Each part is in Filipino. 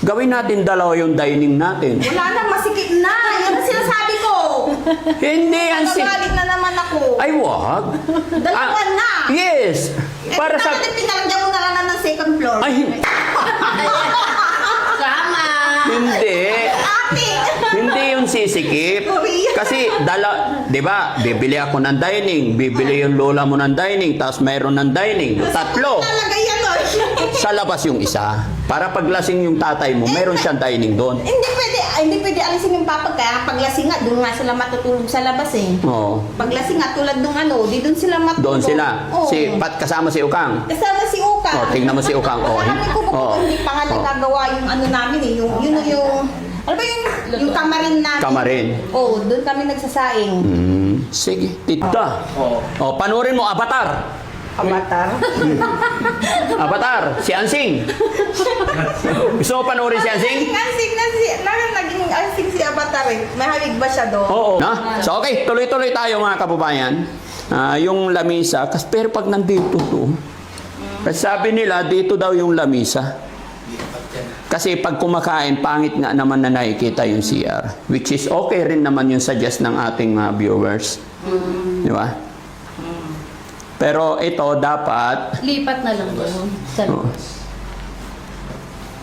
Gawin natin dalawa yung dining natin. Wala na, masikip na. Yan ang sinasabi ko. Hindi yan si... Nagagalit na naman ako. Ay, wag. Dalawa na. Yes. Para sa... Pinalagyan mo na lang ng second floor. Ay, Sama! hindi. Ate! Hindi yung sisikip. Kasi, di ba, bibili ako ng dining, bibili yung lola mo ng dining, tapos mayroon ng dining. Tatlo. Nalagay yan, Lord. Sa labas yung isa. Para paglasing yung tatay mo, mayroon siyang dining doon. Hindi pwede alisin yung papa. Kaya paglasing nga, doon nga sila matutulog sa labas eh. Oo. Paglasing nga, tulad nung ano, di doon sila matulog. Doon sila. Oo. Si Pat kasama si Ukang. Kasama si Uka. Oh, tingnan mo si Ukang. Oh, Marami ko oh. hindi pa nga nagagawa yung ano namin eh. Ano ba yung kamarin namin? Kamarin. Oo, doon kami nagsasaing. Sige, tita. Oh, panurin mo, Avatar. Amatar. Avatar, si Ansing. Gusto mo panurin si Ansing? Naging ansing si Avatar eh. Mahalig ba siya doon? Oo. Na? So, okay, tuloy-tuloy tayo mga kababayan. Yung lamisa, pero pag nandito to, kasi sabi nila, dito daw yung lamisa. Kasi pag kumakain, pangit nga naman na nakikita yung CR. Which is okay rin naman yung suggest ng ating viewers. Di ba? Pero ito dapat... Lipat na lang doon. Sa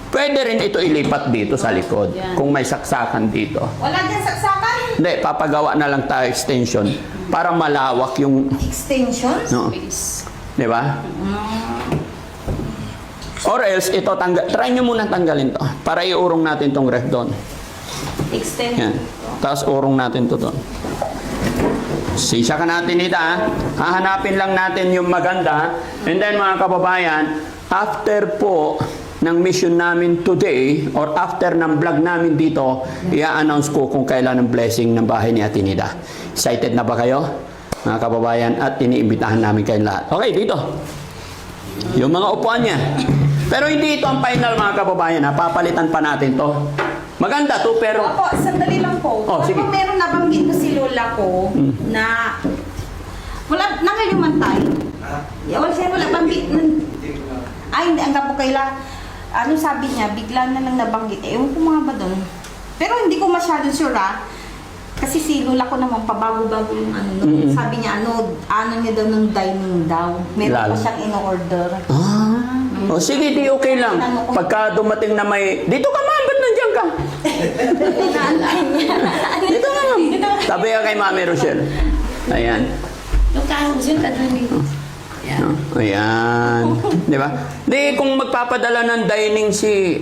Pwede rin ito ilipat dito sa likod. Yan. Kung may saksakan dito. Wala dyan saksakan? Hindi, papagawa na lang tayo extension. Para malawak yung... Extension? No. space. Di ba? Or else, ito, try nyo muna tanggalin to. Para iurong natin tong ref doon. Extension. Yan. Tapos urong natin to doon. Sisya ka natin ito, ha? Hahanapin lang natin yung maganda. And then, mga kababayan, after po ng mission namin today, or after ng vlog namin dito, i-announce ko kung kailan ang blessing ng bahay ni Atinida. Excited na ba kayo, mga kababayan? At iniimbitahan namin kayong lahat. Okay, dito. Yung mga upuan niya. Pero hindi ito ang final, mga kababayan, ha? Papalitan pa natin to. Maganda to, pero... Opo, sandali lang po. Oh, sige. Kung meron nabanggit ko si lola ko na wala, nangayuman tayo. Wala banggit. Ay, hindi, hanggang po kaila. Ano sabi niya, bigla na lang nabanggit. Ewan ko mga ba doon. Pero hindi ko masyadong sure kasi si lola ko naman pabago-bago yung ano. Sabi niya, ano niya daw ng dining daw. Meron pa siyang in-order. O sige, di okay lang. Pagka dumating na may... Dito ka, ma'am. Ba't nandiyan ka? Dito ka, ma'am. Sabi ka kay Mami Rochelle. Ayan. Yung kahos yun, kadali. Ayan. Di ba? Di, kung magpapadala ng dining si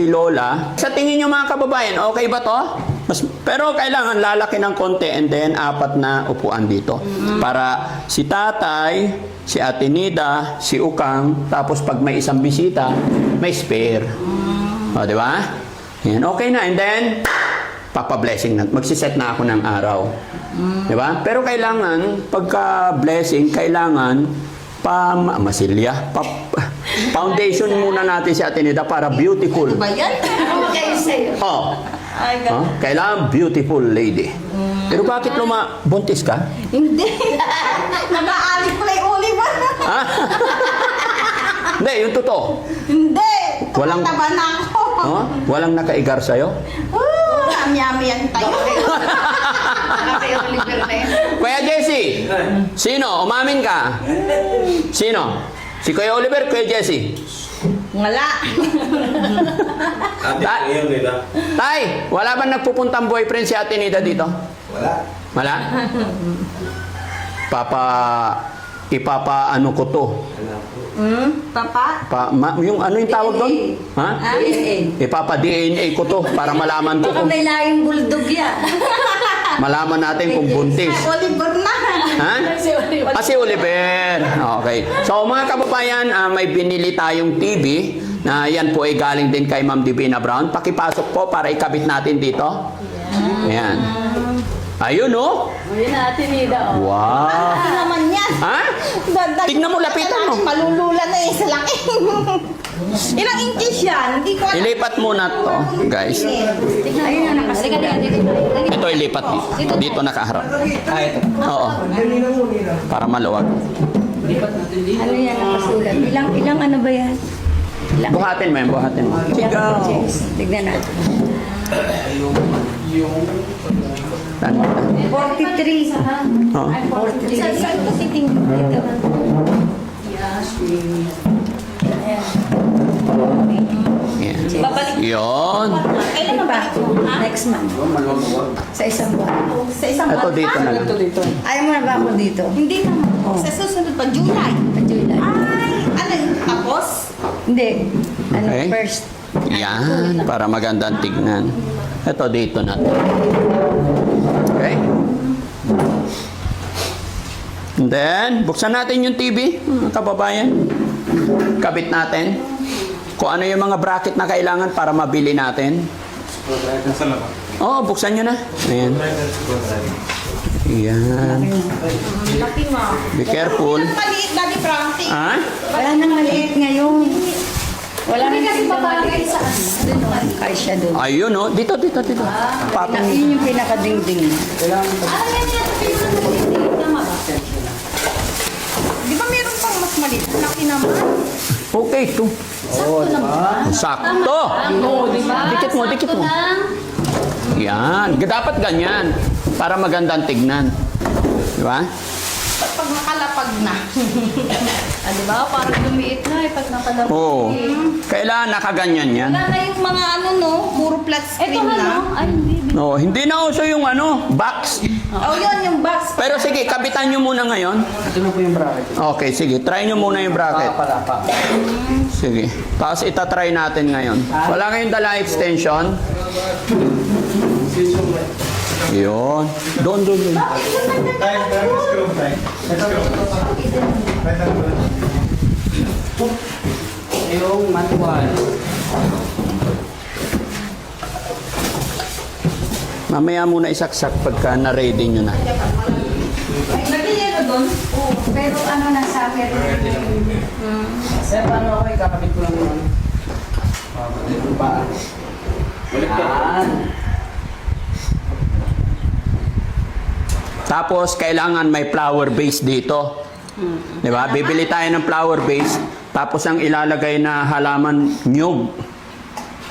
Lola, sa tingin nyo mga kababayan, okay ba to? Pero kailangan lalaki ng konti and then 4 na upuan dito. Para si tatay, si Ate Nida, si Ukang, tapos pag may isang bisita, may spare. O, di ba? Ayan, okay na. And then, papa-blessing na. Magsiset na ako ng araw. Di ba? Pero kailangan, pagka-blessing, kailangan masilya. Foundation muna natin si Ate Nida para beautiful. Ano ba yan? Ano kayo sa'yo? Oh. Ay, Kailangan beautiful lady. Pero bakit buntis ka? hindi. Nag-aalip pala yung olive. Ha? Hindi, yung totoo. Hindi. Walang- Tumataba na ako. Walang nakaigar sa'yo? Yami yan tayo. Kay Oliver na yun. Kuya Jesse, sino? Umamin ka? Sino? Si Kuya Oliver, Kuya Jesse. Ngala. Tay, wala ba nagpupuntang boyfriend si Ate Nida dito? Wala. Ipapa ko to. Papa? Yung ano yung tawag doon? Ha? Ipapa-DNA ko to para malaman ko Baka kung may lahing bulldog yan. malaman natin kung buntis. Oliver na. Ha? Si Oliver. Si Oliver. Okay. So mga kababayan, may binili tayong TV na yan po ay galing din kay Ma'am Divina Brown. Pakipasok po para ikabit natin dito. Ayan. Ayun, oh. Yun natin nila, oh. Wow. Ano naman yan? Ha? Tignan mo, lapitan mo. Malulula na eh sa laki. Ilang inches yan? Hindi ko alam. Ilipat muna to, guys. Ayun na nakasulat. Ito ilipat dito. Dito nakaharap. Oo. Para maluwag. Ano yan nakasulat? Ilang ano ba yan? Buhatin mo yun, buhatin mo. Sigaw. Tignan natin. Tanda. 43. Oh. 43. Saan ko titingin dito? Yan. Babalik. Yun. Kailan mabalik mo? Ha? Next month. Sa isang buwan. Sa isang Ito buwan. dito na lang. Ayaw mo na ba ako dito? Hindi naman. Sa susunod pa, July. July. Ay, ano yun? Tapos? Hindi. Ano, Okay. first. Yan, para magandang tignan. Ito dito na. Okay? And then, buksan natin yung TV, mga kababayan. Kabit natin. Kung ano yung mga bracket na kailangan para mabili natin. Oo, buksan nyo na. Ayan. Ayan. Laki mo. Be careful. Ang maliit, Daddy Frankie. Ha? Wala nang maliit ngayon. Wala nang kasi tindahan babalik maliit. sa ano? Kaya siya doon. Ayun, oh. Dito. Patong. Yun yung pinakadingding. Ah, yan yan. Sabi mo na maliit. Tama ba? Di ba meron pang mas maliit? Laki naman. Okay, ito. Sakto. Dikit mo, dikit mo. Yan. Dapat ganyan. Para magandang tignan. Di ba? Pag nakalapag na. Ah, di ba? Parang lumiit na eh pag nakalapag. Oo. Kailangan nakaganyan yan. Wala na yung mga ano no, puro flat screen na. Ay, hindi. No, hindi na uso yung box. Oh, yun yung box. Pero sige, kabitan nyo muna ngayon. Ito na po yung bracket. Okay, sige. Try nyo muna yung bracket. Palapa. Sige. Tapos itatry natin ngayon. Wala kayong dala extension? Yun. Doon. Yung manual. Mamaya muna isaksak pagka na-ready nyo na. Nag-yellow doon? Oo, pero ano na sa akin. Sir, paano ako ikakabit ko lang yung yung paa? Yan. Tapos, kailangan may flower base dito. Di ba? Bibili tayo ng flower base. Tapos, ang ilalagay na halaman, nyug.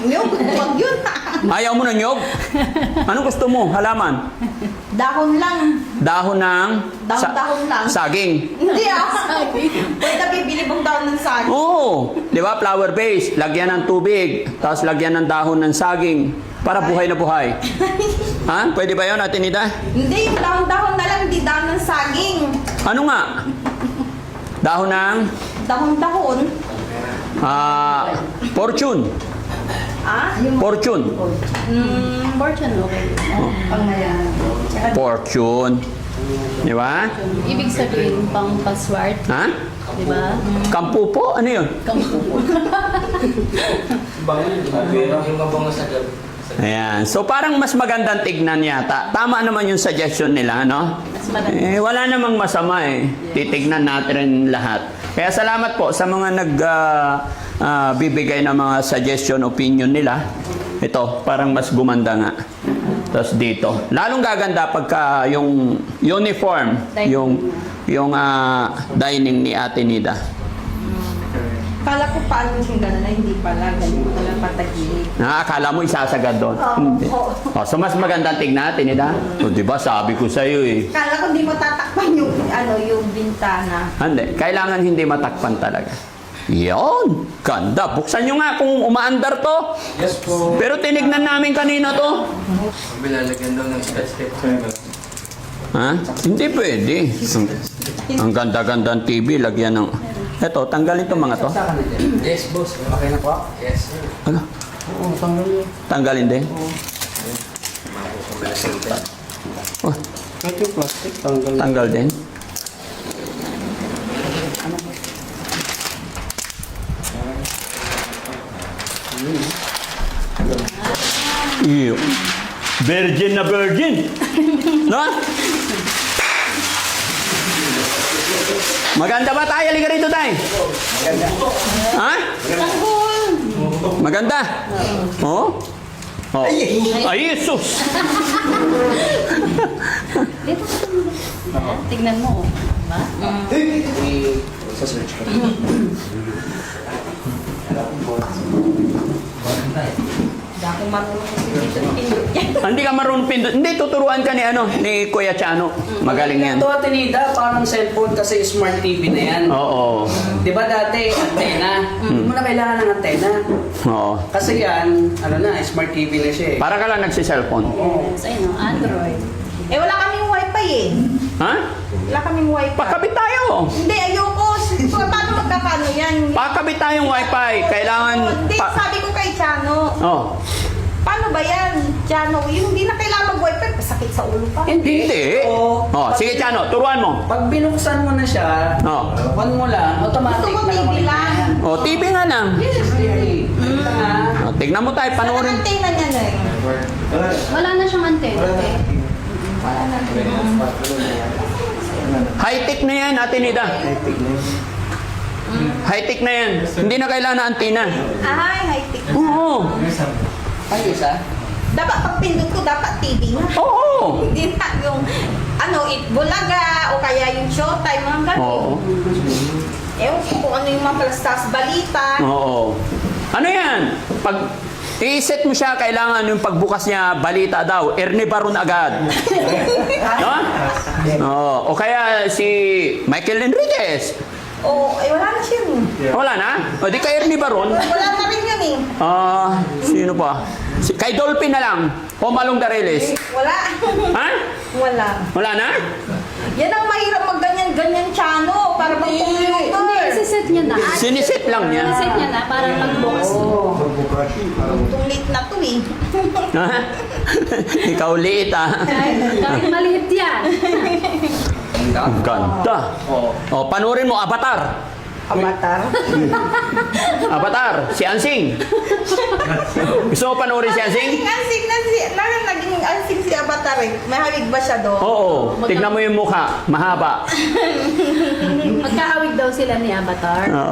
Yung, wag yun. Ayaw mo ng nyug? Anong gusto mo? Halaman? Dahon lang. Dahon ng... Dahon lang. Saging. Hindi ah. Pwede bibili mong dahon ng saging. Oo. Di ba? Flower base. Lagyan ng tubig. Tapos lagyan ng dahon ng saging. Para buhay na buhay. Ha? Pwede ba yun, Ate Nida? Hindi, yung dahon-dahon na lang, hindi dahon ng saging. Ano nga? Dahon ng... Dahon-dahon. Fortune. Ah? Fortune. Fortune, okay. Pangmayaman. Tsaka Fortune. Di ba? ibig sabihin pang password, Ha? di ba? Kampu po? Ano yun? Yung mabang sa gabi. Ayan. So parang mas magandang tignan yata. Tama naman yung suggestion nila, no? Mas maganda. Wala namang masama eh. Titignan natin lahat. Kaya salamat po sa mga bibigay ng mga suggestion, opinion nila. Ito, parang mas gumanda nga. Tapos dito. Lalong gaganda pagka yung uniform, yung dining ni Ate Nida. Kala ko paano yung gano'n, hindi pala. Ganun pala patagilid. Akala mo isasagad doon. Hindi. So mas magandang tignan Ate Nida. So, di ba sabi ko sa iyo eh. Kala ko hindi mo tatakpan yung, yung bintana. Hindi. Kailangan hindi matakpan talaga. Yon, ganda. Buksan nyo nga kung umaandar to. Yes po. Pero tinignan namin kanina to. Bilalagyan daw ng scotch tape. Ha? Hindi pwede. Ang ganda-gandang TV, lagyan ng... Eto, tanggalin to mga to. Yes, boss. Okay na po? Yes, sir. Ano? Oo, tanggal yun. Tanggalin din. Oh, Kahit yung plastic, tanggal. tanggal din. Iyo. Virgin na virgin. No? Maganda ba tayo? Liga rito tayo. Ha? Maganda? Oh? Oh. Ay, Jesus! Tignan mo, di ba? Sa search ko. Hindi ako marunong kasi dito pindot yan. Hindi ka marunong pindot. Hindi, tuturuan ka ni Kuya Chano. Magaling yan. Ito, Tinida, parang cellphone kasi smart TV na yan. Oo. Di ba dati, antena? Hindi mo na kailangan ng antena. Oo. Kasi yan, ano na, smart TV na siya eh. Para ka lang nagsiselfone. Sa inyo, Android. Eh, wala kaming wifi eh. Ha? Wala kaming wifi. Pakabit tayo. Hindi, ayoko. Paano magkakano yan? Pakabit tayong wifi. Kailangan... Hindi, sabi ko kay Chano. Oh. Paano ba yan? Chano, yung hindi na kailangan mag-wifi, masakit sa ulo pa. Hindi. Oo. Oh, sige Chano, turuan mo. Pag binuksan mo na siya, Oh. on mo lang, automatic Gusto ko na TV lang. Oh, TV nga lang. Yes, TV. Oh, tignan mo tayo, Ano panoorin. ang tingnan niya na eh? Wala na siyang antena. Wala na. High-tech na yan, Ate Nida. High-tech na yan. Hindi na kailangan ng antena. Ay, high-tech. Oo. Ay, isa? Dapat pag pindot ko, dapat TV na. Oo. Hindi na yung, Bulaga, o kaya yung Showtime, mga ganun. Oo. Ewan ko kung ano yung mga palastas, balita. Oo. Ano yan? Pag i-set mo siya, kailangan yung pagbukas niya, balita daw, Ernie Baron agad. No? Oo. O kaya si Michael Enriquez. Wala na siya. Wala na? O di ka Ernie Baron. Wala na rin yan eh. Sino pa? Kay Dolphin na lang. Home Along the Release. Wala. Ha? Wala. Wala na? Yan ang mahirap mag-ganyan-ganyan Chano para bang Hindi, computer. isiset niya na. Siniset lang niya. Isiset niya na para pagbukas mo. Itong late na to eh. Ha? Ikaw liit Kahit maliit yan. Ang ganda. O, panurin mo, Avatar. Avatar. Avatar, si Ansing. Gusto mo panurin si Ansing? Naging ansing si Avatar eh. May hawig ba siya doon? Oo, tignan mo yung mukha, mahaba. Magkahawig daw sila ni Avatar. Oo.